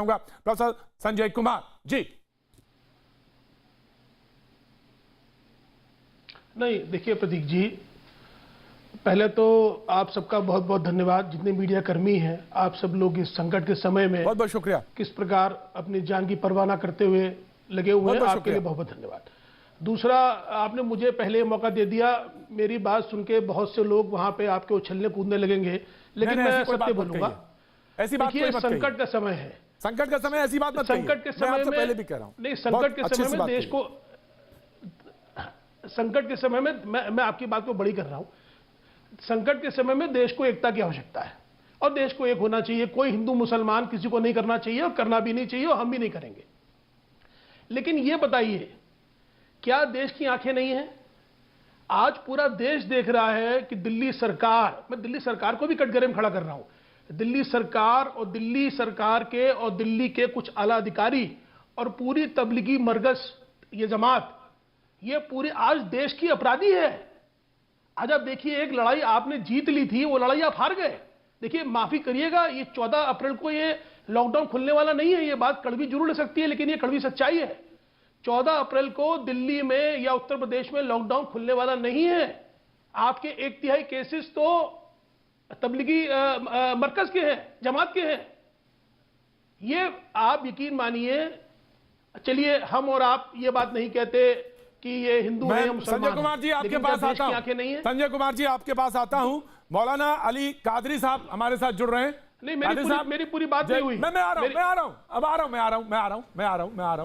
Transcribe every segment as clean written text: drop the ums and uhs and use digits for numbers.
Professor Sanjay Kumar ji. नहीं, देखिए प्रतीक जी, पहले तो आप सबका बहुत बहुत धन्यवाद। जितने मीडिया कर्मी हैं, आप सब लोग इस संकट के समय में बहुत बहुत शुक्रिया, किस प्रकार अपनी जान की परवाह न करते हुए लगे हुए हैं, आपके लिए बहुत बहुत धन्यवाद। दूसरा, आपने मुझे पहले मौका दे दिया। मेरी बात सुन के बहुत से लोग वहां पे आपके उछलने कूदने लगेंगे, लेकिन मैं सत्य बोलूंगा। ऐसी बात देखिए, संकट का समय है, संकट का समय, ऐसी बात मत कहिए। संकट के समय में पहले भी कह रहा हूं, नहीं, संकट के समय में देश को, संकट के समय में मैं आपकी बात को बड़ी कर रहा हूं। संकट के समय में देश को एकता की आवश्यकता है और देश को एक होना चाहिए। कोई हिंदू मुसलमान किसी को नहीं करना चाहिए और करना भी नहीं चाहिए और हम भी नहीं करेंगे। लेकिन यह बताइए, क्या देश की आंखें नहीं हैं? आज पूरा देश देख रहा है कि दिल्ली सरकार, मैं दिल्ली सरकार को भी कटघरे में खड़ा कर रहा हूं, दिल्ली सरकार और दिल्ली सरकार के और दिल्ली के कुछ आला अधिकारी और पूरी तबलीगी मरकज, ये जमात, ये पूरी आज देश की अपराधी है। आज आप देखिए, एक लड़ाई आपने जीत ली थी, वो लड़ाई आप हार गए। देखिए, माफी करिएगा, ये 14 अप्रैल को ये लॉकडाउन खुलने वाला नहीं है। ये बात कड़वी जरूर लग सकती है, लेकिन ये कड़वी सच्चाई है। 14 अप्रैल को दिल्ली में या उत्तर प्रदेश में लॉकडाउन खुलने वाला नहीं है। आपके 1/3 केसेस तो तबलीगी मरकज के हैं, जमात के हैं। ये आप यकीन मानिए। चलिए, हम और आप ये बात नहीं कहते कि ये हिंदू है या मुसलमान। संजय कुमार जी आपके पास आता हूं, संजय कुमार जी आपके पास आता हूं। मौलाना अली कादरी साहब हमारे साथ जुड़ रहे हैं। नहीं, मेरी पूरी बात नहीं हुई। मैं आ रहा हूं।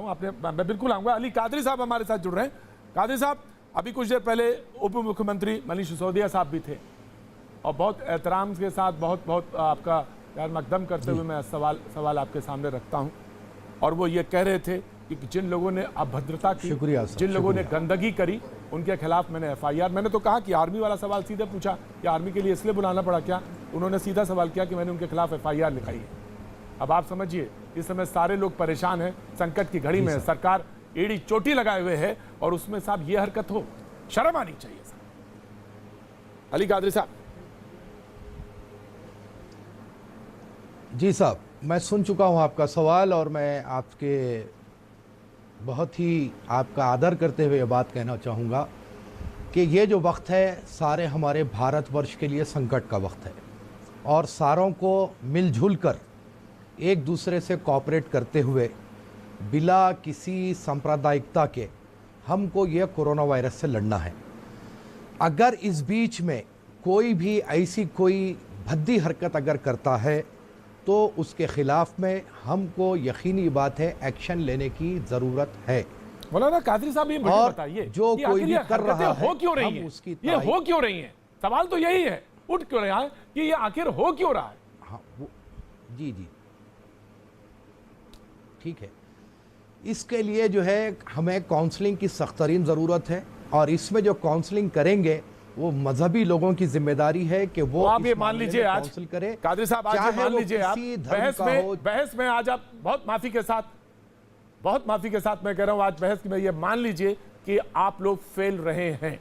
आपने, मैं बिल्कुल आऊंगा। अली कादरी साहब हमारे साथ जुड़ रहे हैं। कादरी साहब, अभी कुछ देर पहले उप मुख्यमंत्री मनीष सिसोदिया साहब भी थे और बहुत एहतराम के साथ, बहुत आपका यार मकदम करते हुए मैं सवाल आपके सामने रखता हूं। और वो ये कह रहे थे कि जिन लोगों ने अभद्रता की, जिन लोगों ने गंदगी करी, उनके खिलाफ मैंने एफआईआर, मैंने तो कहा कि आर्मी वाला सवाल सीधे पूछा कि आर्मी के लिए इसलिए बुलाना पड़ा क्या? उन्होंने सीधा सवाल किया कि मैंने उनके खिलाफ एफआईआर लिखाई है। अब आप समझिए, इस समय सारे लोग परेशान हैं, संकट की घड़ी में है, सरकार एड़ी चोटी लगाए हुए है और उसमें साहब ये हरकत हो, शर्म आनी चाहिए साहब। अली कादरी साहब। जी साहब, मैं सुन चुका हूं आपका सवाल और मैं आपके बहुत ही आपका आदर करते हुए ये बात कहना चाहूँगा कि ये जो वक्त है, सारे हमारे भारतवर्ष के लिए संकट का वक्त है और सारों को मिलजुल कर एक दूसरे से कोऑपरेट करते हुए बिला किसी सांप्रदायिकता के हमको ये कोरोना वायरस से लड़ना है। अगर इस बीच में कोई भी ऐसी कोई भद्दी हरकत अगर करता है तो उसके खिलाफ में हमको यकीनी बात है एक्शन लेने की जरूरत है। मौलाना कादरी साहब, ये मुझे बताइए, जो कोई भी कर रहा है, हो क्यों रही है? ये हो क्यों रही है? सवाल तो यही है, उठ क्यों रहा है कि ये आखिर हो क्यों रहा है? हाँ, जी जी, ठीक है। इसके लिए जो है हमें काउंसलिंग की सख्तरीन ज़रूरत है और इसमें जो काउंसलिंग करेंगे वो मजहबी लोगों की जिम्मेदारी है कि वो आप ये मान लीजिए, आज काउंसिल करे। कादरी साहब, आज मान लीजिए आप बहस में आज आप बहुत माफी के साथ मैं कह रहा हूं, आज बहस में ये मान लीजिए कि आप लोग फेल रहे हैं।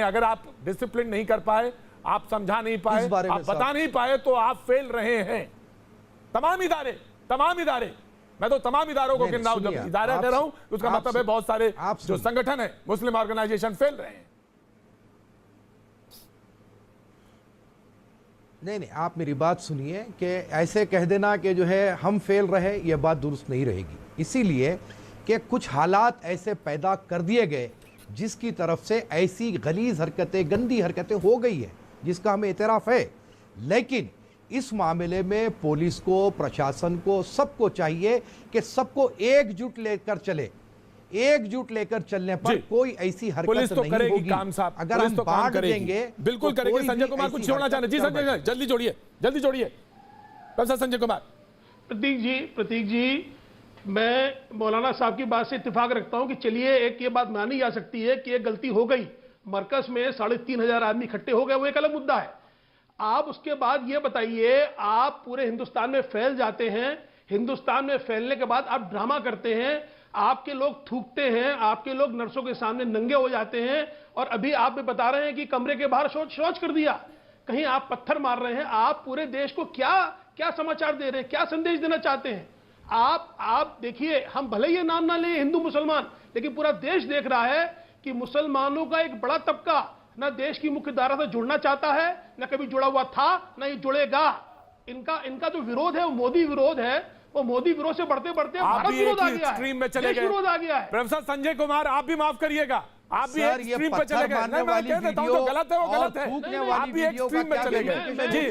अगर आप डिसिप्लिन नहीं कर पाए, आप समझा नहीं पाए, आप बता नहीं पाए, तो आप फेल रहे हैं। तमाम इदारे, मैं तो तमाम इदारों को गिन रहा हूं, जब इदारा कह रहा हूं उसका मतलब है बहुत सारे जो संगठन है, मुस्लिम ऑर्गेनाइजेशन फेल रहे हैं। नहीं, आप मेरी बात सुनिए कि ऐसे कह देना कि जो है हम फेल रहे, ये बात दुरुस्त नहीं रहेगी। इसीलिए कि कुछ हालात ऐसे पैदा कर दिए गए जिसकी तरफ से ऐसी गलीज हरकतें, गंदी हरकतें हो गई है, जिसका हमें इतराफ़ है। लेकिन इस मामले में पुलिस को, प्रशासन को, सबको चाहिए कि सबको एकजुट लेकर चले। एकजुट लेकर चलने पर कोई ऐसी हरकत तो नहीं होगी। काम साहब, अगर हम बांट देंगे, बिल्कुल तो करेंगे। संजय कुमार कुछ छोड़ना चाह रहे? जी संजय, जल्दी जोड़िए प्रोफेसर संजय कुमार। प्रतीक जी, मैं मौलाना साहब की बात से इत्तेफाक रखता हूं कि चलिए, एक ये बात मानी जा सकती है कि एक गलती हो गई, मरकज में 3,500 आदमी इकट्ठे हो गए, वो एक अलग मुद्दा है। आप उसके बाद ये बताइए, आप पूरे हिंदुस्तान में फैल जाते हैं, हिंदुस्तान में फैलने के बाद आप ड्रामा करते हैं, आपके लोग थूकते हैं, आपके लोग नर्सों के सामने नंगे हो जाते हैं और अभी आप भी बता रहे हैं कि कमरे के बाहर शौच कर दिया, कहीं आप पत्थर मार रहे हैं। आप पूरे देश को क्या क्या समाचार दे रहे हैं, क्या संदेश देना चाहते हैं? आप देखिए, हम भले ये नाम ना ले हिंदू मुसलमान, लेकिन पूरा देश देख रहा है कि मुसलमानों का एक बड़ा तबका ना देश की मुख्य धारा से जुड़ना चाहता है, ना कभी जुड़ा हुआ था, ना ये जुड़ेगा। इनका जो विरोध है वो मोदी विरोध है, वो मोदी विरोध से बढ़ते बढ़ते आप भारत भी विरोध आ एक गया एक्सट्रीम में है, चले देश गए। विरोध आ गया है। प्रोफेसर संजय कुमार, आप भी माफ करिएगा, आप भी सर, ये एक्सट्रीम पे चले पत्थर गए। मारने नहीं, मैं वाली कह देता हूं, जो वीडियो गलत है वो और गलत है। थूकने आप वाली भी वीडियो का एक्सट्रीम में क्या चले कमेंट गए। जी,